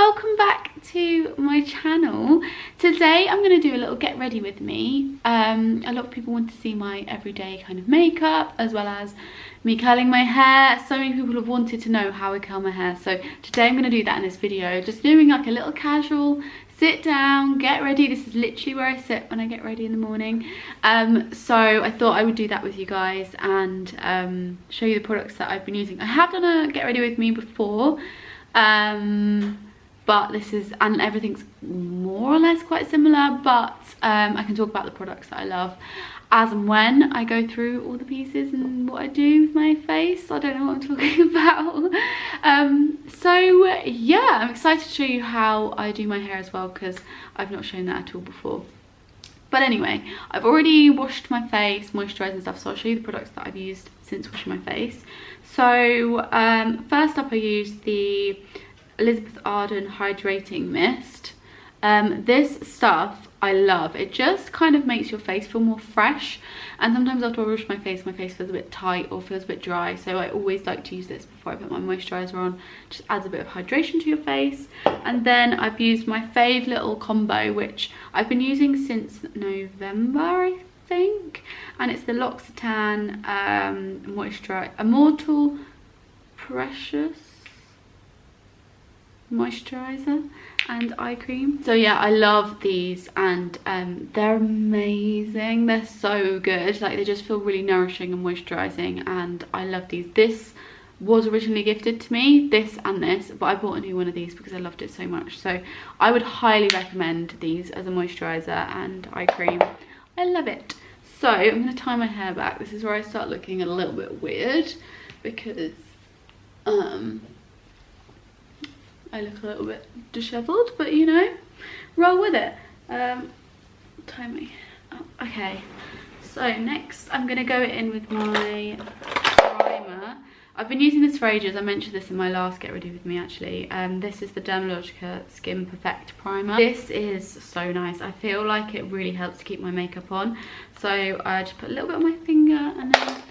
welcome back to my channel. Today I'm going to do a little get ready with me. A lot of people want to see my everyday kind of makeup as well as me curling my hair. So many people have wanted to know how I curl my hair, so today I'm going to do that in this video. Just doing like a little casual sit down, get ready. This is literally where I sit when I get ready in the morning. So I thought I would do that with you guys and show you the products that I've been using. I have done a get ready with me before, but this is, and everything's more or less quite similar, but I can talk about the products that I love as and when I go through all the pieces and what I do with my face. I don't know what I'm talking about. So yeah, I'm excited to show you how I do my hair as well, because I've not shown that at all before. But anyway, I've already washed my face, moisturised and stuff, so I'll show you the products that I've used since washing my face. So first up I used the Elizabeth Arden Hydrating Mist. This stuff I love. It just kind of makes your face feel more fresh, and sometimes after I wash my face feels a bit tight or feels a bit dry, so I always like to use this before I put my moisturiser on. Just adds a bit of hydration to your face. And then I've used my fave little combo, which I've been using since November I think, and it's the L'Occitane Immortal Precious moisturizer and eye cream. So yeah, I love these, and they're amazing. They're so good. Like, they just feel really nourishing and moisturizing, and I love these. This was originally gifted to me, this and this, but I bought a new one of these because I loved it so much. So I would highly recommend these as a moisturizer and eye cream. I love it. So I'm going to tie my hair back. This is where I start looking a little bit weird, because I look a little bit dishevelled, but you know, roll with it. Tie me up. Okay, so next I'm going to go in with my primer. I've been using this for ages. I mentioned this in my last Get Ready With Me actually. This is the Dermalogica Skin Perfect Primer. This is so nice. I feel like it really helps to keep my makeup on. So I just put a little bit on my finger and then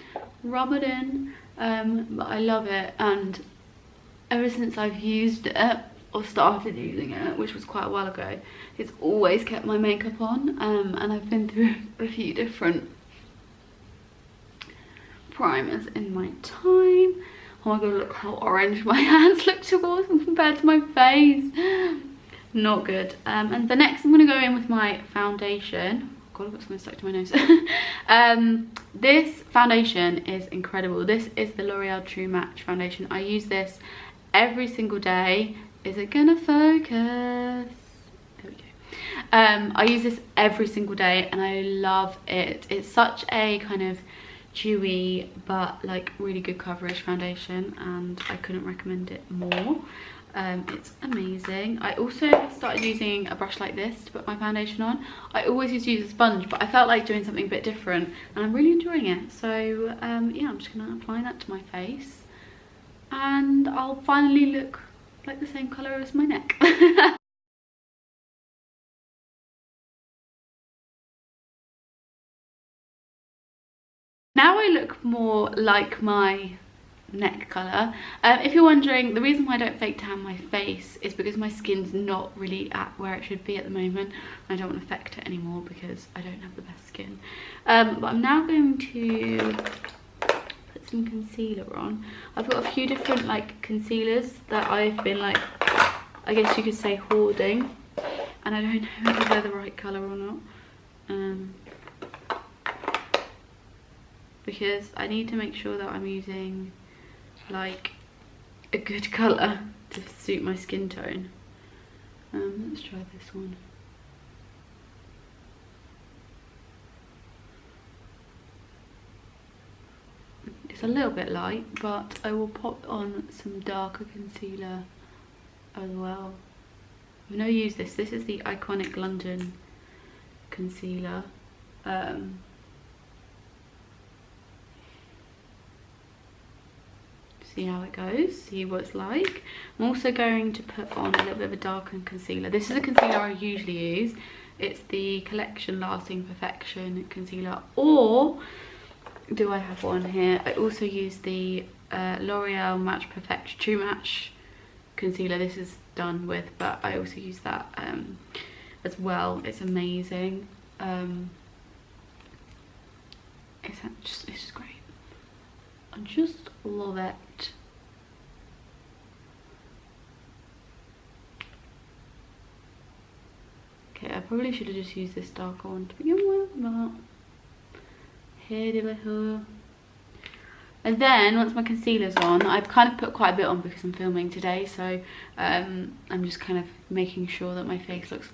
rub it in. But I love it, and ever since I've used it, or started using it, which was quite a while ago, it's always kept my makeup on. And I've been through a few different primers in my time. Oh my god, look how orange my hands look towards compared to my face. Not good. And the next I'm going to go in with my foundation. God, I've got something stuck to my nose. This foundation is incredible. This is the L'Oreal True Match foundation. I use this every single day. Is it gonna focus? There we go. I use this every single day and I love it. It's such a kind of dewy but like really good coverage foundation, and I couldn't recommend it more. It's amazing. I also started using a brush like this to put my foundation on. I always used to use a sponge, but I felt like doing something a bit different and I'm really enjoying it. So yeah, I'm just gonna apply that to my face, and I'll finally look like the same colour as my neck. Now I look more like my neck colour. If you're wondering, the reason why I don't fake tan my face is because my skin's not really at where it should be at the moment. I don't want to affect it anymore because I don't have the best skin. But I'm now going to put some concealer on. I've got a few different like concealers that I've been like, I guess you could say, hoarding, and I don't know if they're the right colour or not, because I need to make sure that I'm using like a good colour to suit my skin tone. Let's try this one. It's a little bit light, but I will pop on some darker concealer as well. I've never used this. This is the Iconic London concealer. See how it goes, see what it's like. I'm also going to put on a little bit of a darker concealer. This is a concealer I usually use. It's the Collection Lasting Perfection concealer, or do I have one here? I also use the L'Oreal Match Perfect True Match concealer this is done with, but I also use that as well. It's amazing. It's just great. I just love it. Okay, I probably should have just used this darker one to begin with, but here. And then once my concealer's on, I've kind of put quite a bit on because I'm filming today, so I'm just kind of making sure that my face looks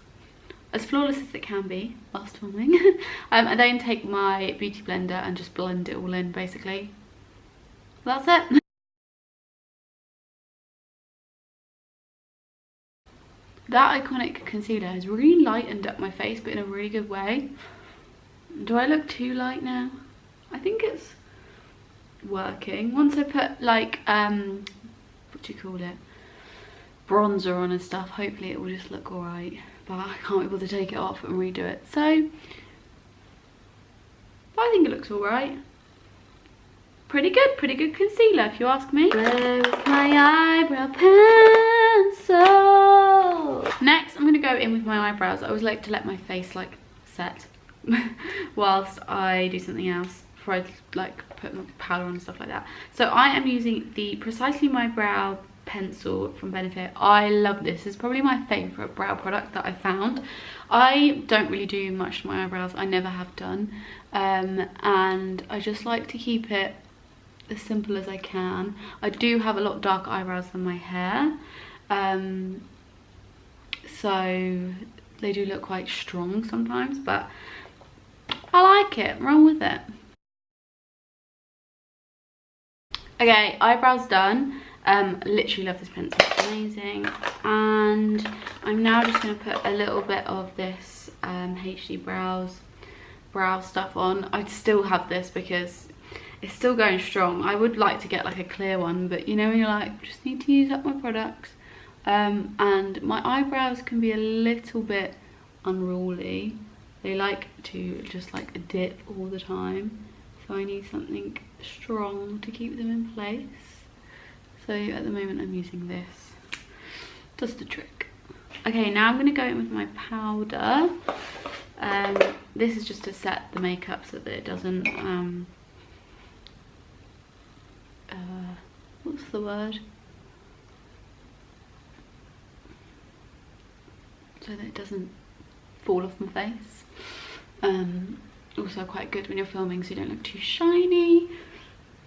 as flawless as it can be whilst filming. I then take my beauty blender and just blend it all in, basically. That's it. That iconic concealer has really lightened up my face, but in a really good way. Do I look too light now? I think it's working. Once I put like what do you call it, bronzer on and stuff, hopefully it will just look alright, but I can't be able to take it off and redo it, so I think it looks alright. Pretty good concealer if you ask me. Where's my eyebrow pencil? Next I'm going to go in with my eyebrows. I always like to let my face like set whilst I do something else before I like put my powder on and stuff like that. So I am using the Precisely My Brow pencil from Benefit. I love this. It's probably my favourite brow product that I found. I don't really do much to my eyebrows. I never have done. And I just like to keep it as simple as I can. I do have a lot darker eyebrows than my hair. So they do look quite strong sometimes, but I like it. I'm wrong with it. Okay, eyebrows done. Literally love this pencil, it's amazing. And I'm now just going to put a little bit of this HD brow stuff on. I still have this because it's still going strong. I would like to get like a clear one, but you know when you're like, just need to use up my products. And my eyebrows can be a little bit unruly. They like to just like dip all the time, so I need something strong to keep them in place. So at the moment I'm using this. Does the trick. Okay, now I'm going to go in with my powder. This is just to set the makeup so that it doesn't what's the word? So that it doesn't fall off my face. Also quite good when you're filming so you don't look too shiny.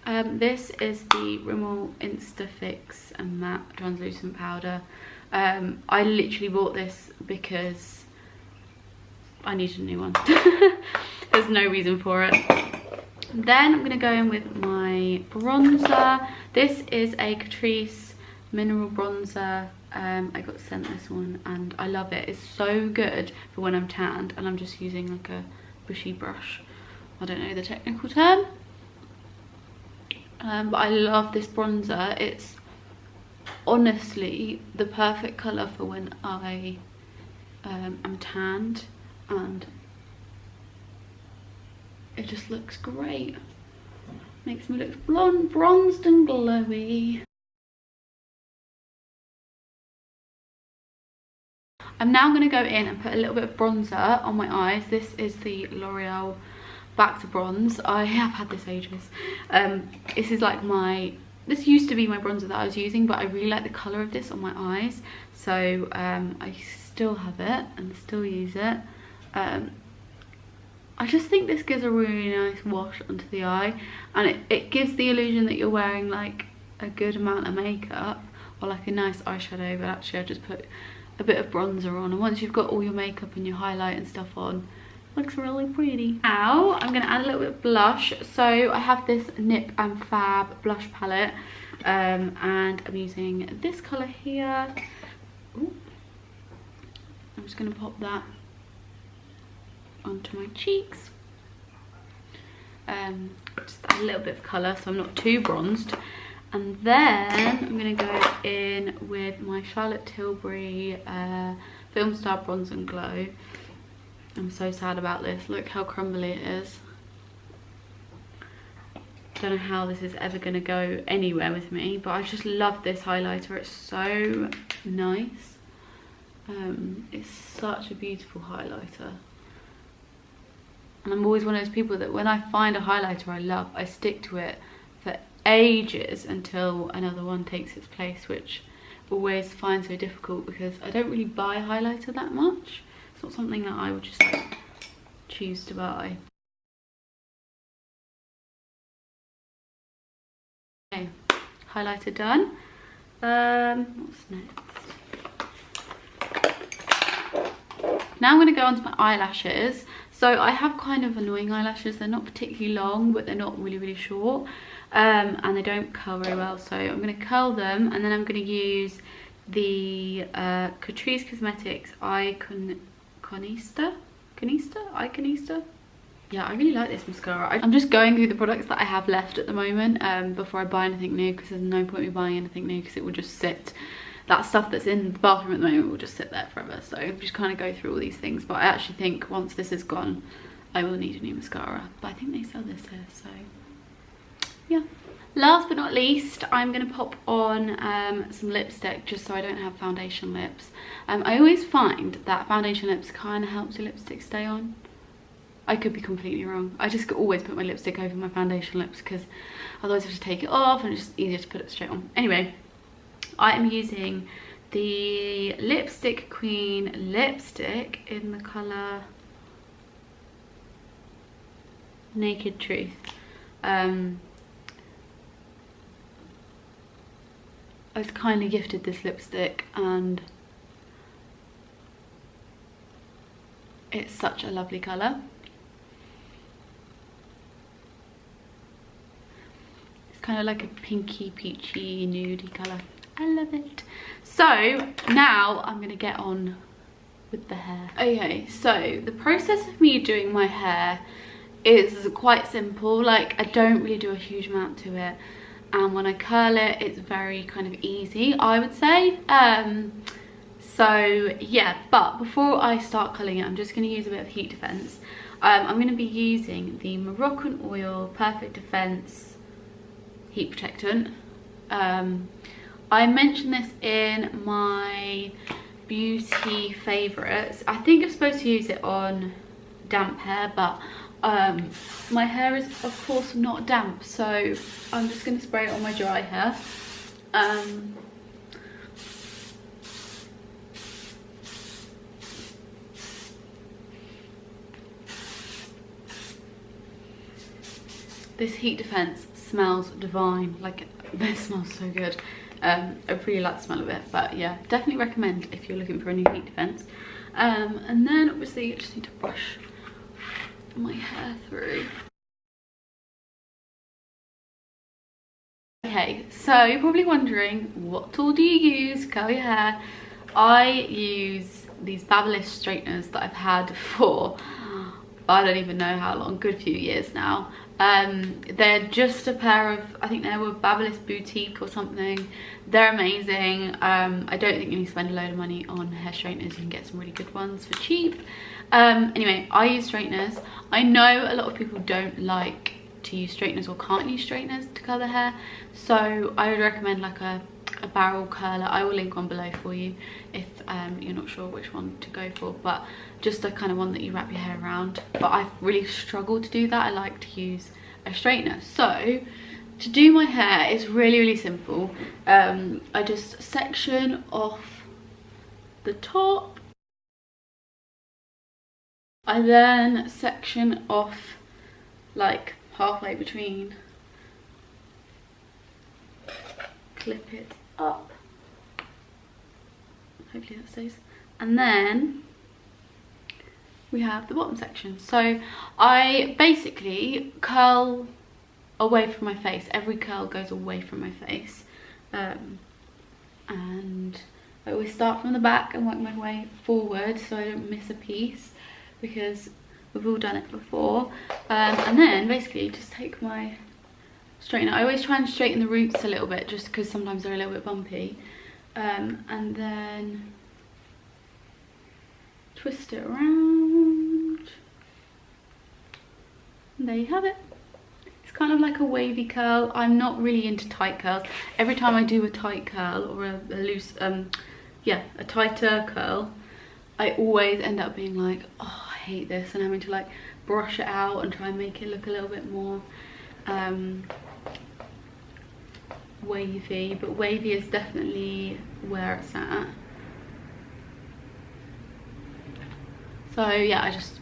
This is the Rimmel Instafix and Matte Translucent Powder. I literally bought this because I needed a new one. There's no reason for it. Then I'm going to go in with my bronzer. This is a Catrice Mineral Bronzer. I got sent this one and I love it. It's so good for when I'm tanned and I'm just using like a bushy brush. I don't know the technical term. But I love this bronzer. It's honestly the perfect colour for when I am tanned, and it just looks great. Makes me look blonde, bronzed and glowy. I'm now going to go in and put a little bit of bronzer on my eyes. This is the L'Oreal Back to Bronze. I have had this ages. This is like this used to be my bronzer that I was using, but I really like the colour of this on my eyes. So I still have it and still use it. I just think this gives a really nice wash onto the eye, and it gives the illusion that you're wearing like a good amount of makeup or like a nice eyeshadow, but actually I just put a bit of bronzer on, and once you've got all your makeup and your highlight and stuff on, it looks really pretty. Now I'm going to add a little bit of blush. So I have this Nip and Fab blush palette, and I'm using this colour here. Ooh. I'm just going to pop that onto my cheeks. Just add a little bit of colour so I'm not too bronzed. And then I'm going to go in with my Charlotte Tilbury Film Star Bronze and Glow. I'm so sad about this. Look how crumbly it is. don't know how this is ever going to go anywhere with me, but I just love this highlighter. It's so nice. It's such a beautiful highlighter. And I'm always one of those people that when I find a highlighter I love, I stick to it for ages until another one takes its place, which I always find so difficult because I don't really buy highlighter that much. It's not something that I would just like choose to buy. Okay, highlighter done. What's next? Now I'm going to go on to my eyelashes. So I have kind of annoying eyelashes. They're not particularly long, but they're not really short. And they don't curl very well. So I'm going to curl them, and then I'm going to use the Catrice Cosmetics Iconista. Yeah, I really like this mascara. I'm just going through the products that I have left at the moment before I buy anything new, because there's no point in me buying anything new because it will just sit. That stuff that's in the bathroom at the moment will just sit there forever. So I'm just kind of go through all these things. But I actually think once this is gone, I will need a new mascara. But I think they sell this here, so yeah. Last but not least, I'm going to pop on some lipstick just so I don't have foundation lips. I always find that foundation lips kind of helps your lipstick stay on. I could be completely wrong. I just always put my lipstick over my foundation lips because otherwise I have to take it off and it's just easier to put it straight on. Anyway, I am using the Lipstick Queen lipstick in the colour Naked Truth. I was kindly gifted this lipstick and it's such a lovely colour. It's kind of like a pinky, peachy, nudie colour. I love it. So now I'm going to get on with the hair. Okay, so the process of me doing my hair is quite simple. Like, I don't really do a huge amount to it. And when I curl it, it's very kind of easy, I would say. So yeah, but before I start curling it, I'm just going to use a bit of heat defense. I'm going to be using the Moroccan Oil Perfect Defense Heat Protectant. I mentioned this in my beauty favourites. I think you're supposed to use it on damp hair, but my hair is of course not damp, so I'm just going to spray it on my dry hair. This heat defense smells divine. Like, this smells so good. I really like the smell of it, but yeah, definitely recommend if you're looking for a new heat defense. And then obviously you just need to brush my hair through. Okay, so you're probably wondering, what tool do you use to curl your hair? I use these Babyliss straighteners that I've had for, I don't even know how long, good few years now. They're just a pair of, I think they were Babyliss Boutique or something. They're amazing. I don't think you need to spend a load of money on hair straighteners. You can get some really good ones for cheap. Anyway, I use straighteners. I know a lot of people don't like to use straighteners or can't use straighteners to curl their hair, so I would recommend like a barrel curler. I will link one below for you if you're not sure which one to go for, but just the kind of one that you wrap your hair around. But I've really struggled to do that. I like to use a straightener. So to do my hair, it's really simple. I just section off the top. I then section off like halfway between, clip it up, hopefully that stays, and then we have the bottom section. So I basically curl away from my face. Every curl goes away from my face, and I always start from the back and work my way forward so I don't miss a piece, because we've all done it before. And then basically just take my straightener. I always try and straighten the roots a little bit just because sometimes they're a little bit bumpy, and then twist it around, and there you have it. It's kind of like a wavy curl. I'm not really into tight curls. Every time I do a tight curl or a loose, yeah, a tighter curl, I always end up being like, oh, I hate this, and having to like brush it out and try and make it look a little bit more wavy. But wavy is definitely where it's at. So yeah, I just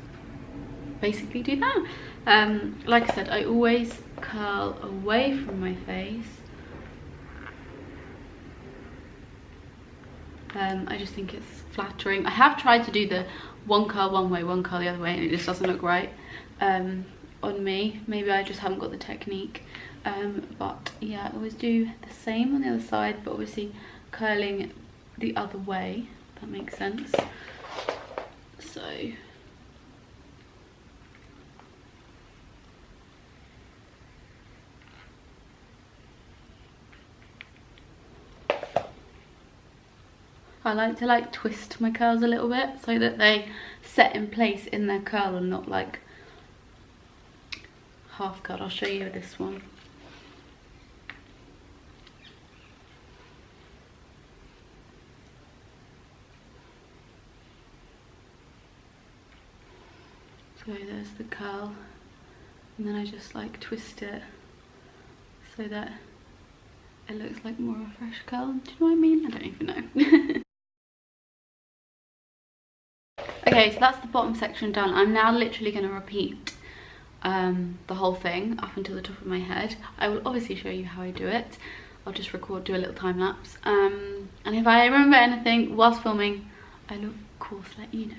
basically do that. Like I said, I always curl away from my face. I just think it's flattering. I have tried to do the one curl one way, one curl the other way, and it just doesn't look right on me. Maybe I just haven't got the technique. But yeah, I always do the same on the other side, but obviously curling the other way, if that makes sense. So I like to like twist my curls a little bit so that they set in place in their curl and not like half curled. I'll show you this one. So there's the curl, and then I just like twist it so that it looks like more of a fresh curl. Do you know what I mean? I don't even know. Okay, so that's the bottom section done. I'm now literally going to repeat the whole thing up until the top of my head. I will obviously show you how I do it. I'll just do a little time lapse. And if I remember anything whilst filming, I'll of course let you know.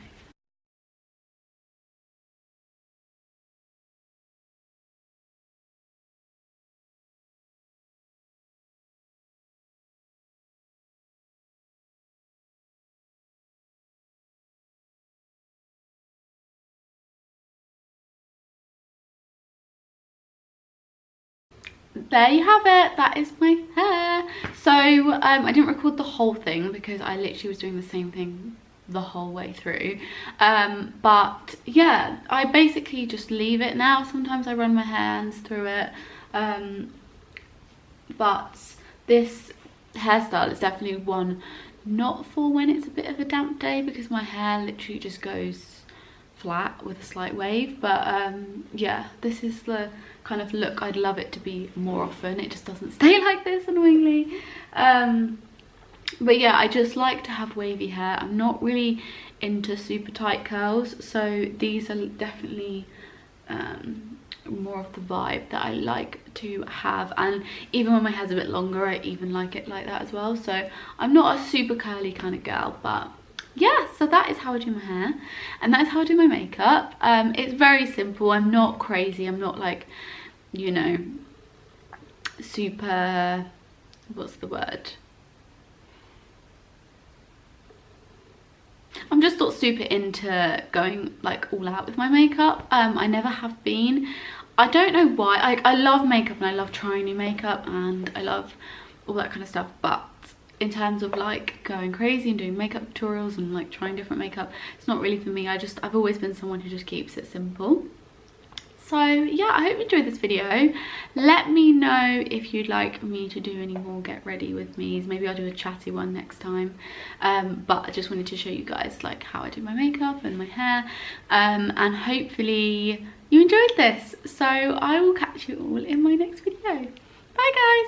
There you have it, that is my hair. So I didn't record the whole thing because I literally was doing the same thing the whole way through, but yeah, I basically just leave it now. Sometimes I run my hands through it, but this hairstyle is definitely one not for when it's a bit of a damp day, because my hair literally just goes flat with a slight wave. But yeah, this is the kind of look I'd love it to be more often. It just doesn't stay like this, annoyingly. But yeah, I just like to have wavy hair. I'm not really into super tight curls, so these are definitely more of the vibe that I like to have. And even when my hair's a bit longer, I even like it like that as well. So I'm not a super curly kind of girl, but yeah, so that is how I do my hair, and that is how I do my makeup. It's very simple. I'm not crazy. I'm not like, you know, super, what's the word? I'm just not super into going like all out with my makeup. I never have been. I don't know why. I love makeup and I love trying new makeup and I love all that kind of stuff, but in terms of like going crazy and doing makeup tutorials and like trying different makeup, it's not really for me. I've always been someone who just keeps it simple. So yeah, I hope you enjoyed this video. Let me know if you'd like me to do any more get ready with me's. Maybe I'll do a chatty one next time. But I just wanted to show you guys like how I do my makeup and my hair, and hopefully you enjoyed this. So I will catch you all in my next video. Bye guys.